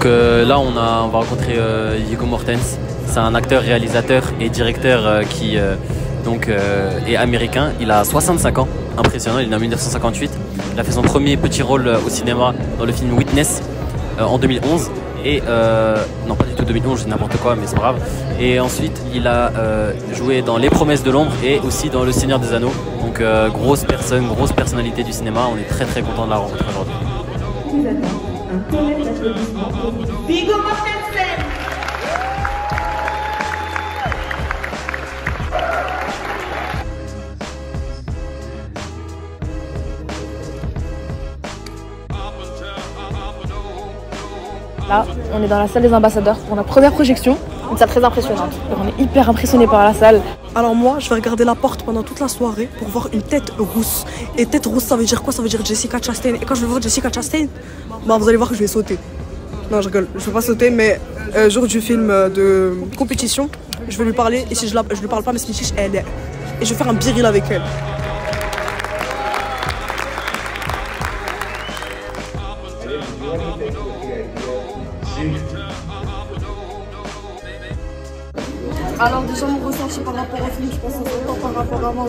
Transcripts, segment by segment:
Donc là on va rencontrer Viggo Mortensen. C'est un acteur, réalisateur et directeur qui est américain. Il a 65 ans, impressionnant, il est né en 1958. Il a fait son premier petit rôle au cinéma dans le film Witness en 2011. Et non, pas du tout 2011, j'ai n'importe quoi, mais c'est pas grave. Et ensuite il a joué dans Les Promesses de l'Ombre et aussi dans Le Seigneur des Anneaux. Donc grosse personne, grosse personnalité du cinéma. On est très très content de la rencontrer aujourd'hui. Un tonnerre d'applaudissements pour Viggo Mortensen. Là, on est dans la salle des ambassadeurs pour notre première projection. Une salle très impressionnante. On est hyper impressionné par la salle. Alors moi, je vais regarder la porte pendant toute la soirée pour voir une tête rousse. Et tête rousse, ça veut dire quoi? Ça veut dire Jessica Chastain. Et quand je vais voir Jessica Chastain, bah vous allez voir que je vais sauter. Non, je rigole, je vais pas sauter, mais jour du film de compétition, je vais lui parler. Et si je lui parle pas, mais c'est chiche, elle est. Et je vais faire un biril avec elle. Alors déjà mon ressenti par rapport au film, je pense que c'est par rapport à moi.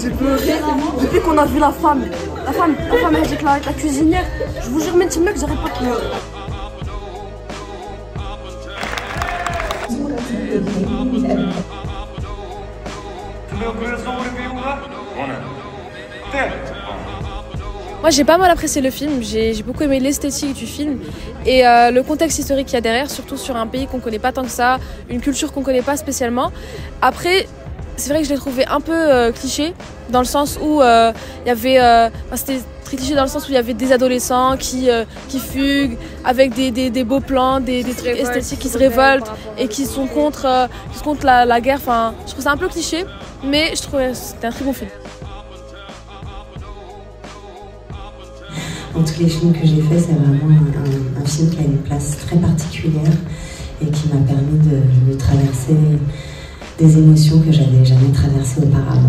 J'ai pleuré depuis qu'on a vu la femme. La femme elle dit que la cuisinière, je vous jure mes petits mecs, j'aurais pas pleuré. Moi j'ai pas mal apprécié le film, j'ai beaucoup aimé l'esthétique du film et le contexte historique qu'il y a derrière, surtout sur un pays qu'on connaît pas tant que ça, une culture qu'on connaît pas spécialement. Après, c'est vrai que je l'ai trouvé un peu cliché, dans le sens où il y avait, c'était très cliché dans le sens où il y avait des adolescents qui fuguent avec des beaux plans, des trucs esthétiques qui se révoltent et qui sont contre la guerre. Enfin, je trouve ça un peu cliché, mais je trouvais que c'était un très bon film. En tous les films que j'ai faits, c'est vraiment un film qui a une place très particulière et qui m'a permis de traverser des émotions que j'avais jamais traversées auparavant.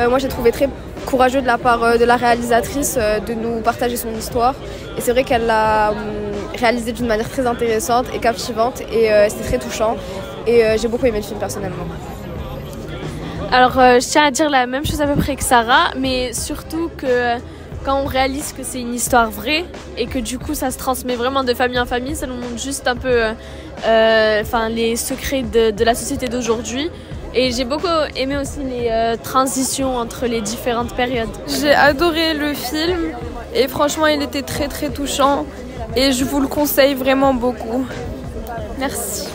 Moi j'ai trouvé très courageux de la part de la réalisatrice de nous partager son histoire. Et c'est vrai qu'elle l'a réalisé d'une manière très intéressante et captivante et c'était très touchant. Et j'ai beaucoup aimé le film personnellement. Alors je tiens à dire la même chose à peu près que Sarah, mais surtout que quand on réalise que c'est une histoire vraie et que du coup ça se transmet vraiment de famille en famille, ça nous montre juste un peu les secrets de la société d'aujourd'hui. Et j'ai beaucoup aimé aussi les transitions entre les différentes périodes. J'ai adoré le film et franchement il était très très touchant et je vous le conseille vraiment beaucoup. Merci.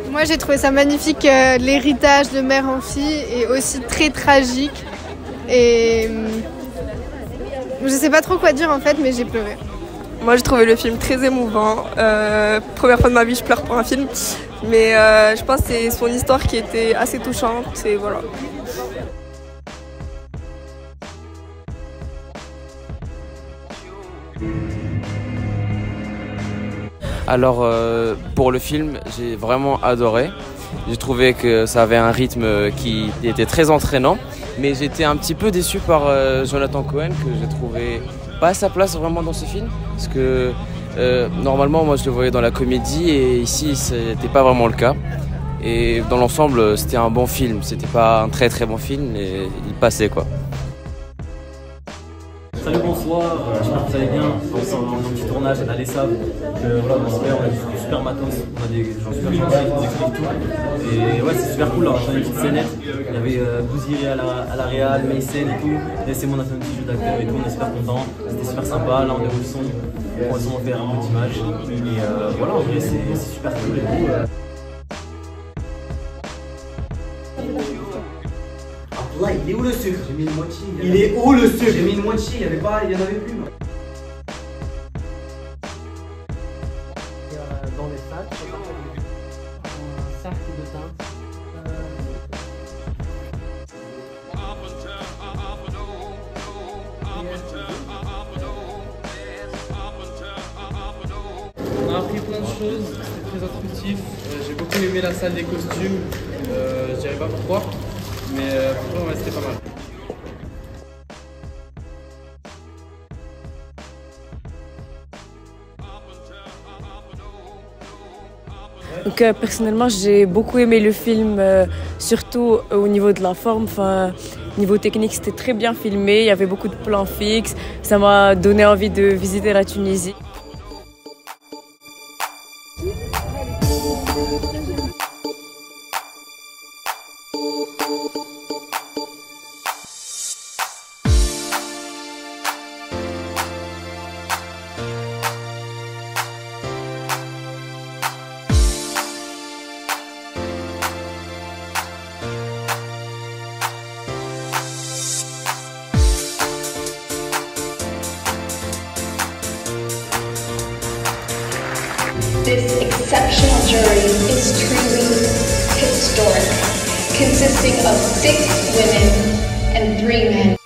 Moi j'ai trouvé ça magnifique, l'héritage de mère en fille est aussi très tragique et je sais pas trop quoi dire en fait, mais j'ai pleuré. Moi j'ai trouvé le film très émouvant, première fois de ma vie je pleure pour un film, mais je pense que c'est son histoire qui était assez touchante et voilà. Alors pour le film, j'ai vraiment adoré. J'ai trouvé que ça avait un rythme qui était très entraînant, mais j'étais un petit peu déçu par Jonathan Cohen, que j'ai trouvé pas à sa place vraiment dans ce film, parce que normalement moi je le voyais dans la comédie et ici c'était pas vraiment le cas. Et dans l'ensemble c'était un bon film, c'était pas un très très bon film, mais il passait quoi. Salut, bonsoir, j'espère que vous allez bien. On est en petit tournage à l'ESSAB. Voilà, on a du super matos, on a des gens super gentils qui nous expliquent tout. Et ouais, c'est super cool, là, on a une petite scénette. Il y avait Bouziri à la réal, Maïsen et tout. Et c'est mon petit jeu d'acteur et tout, on est super contents. C'était super sympa, là on déroule le son. On va sûrement faire un peu d'image. Et voilà, en vrai c'est super cool et tout. Là, il est où le sucre? J'ai mis une moitié. Il est où le sucre? J'ai mis une moitié, il y en avait plus. Dans les sacs, un sac de teinte. On a appris plein de choses, c'était très instructif. J'ai beaucoup aimé la salle des costumes, je dirais pas pourquoi. Mais franchement, ouais, c'était pas mal. Donc personnellement, j'ai beaucoup aimé le film, surtout au niveau de la forme. Enfin, niveau technique, c'était très bien filmé. Il y avait beaucoup de plans fixes. Ça m'a donné envie de visiter la Tunisie. This exceptional jury is truly historic, consisting of 6 women and 3 men.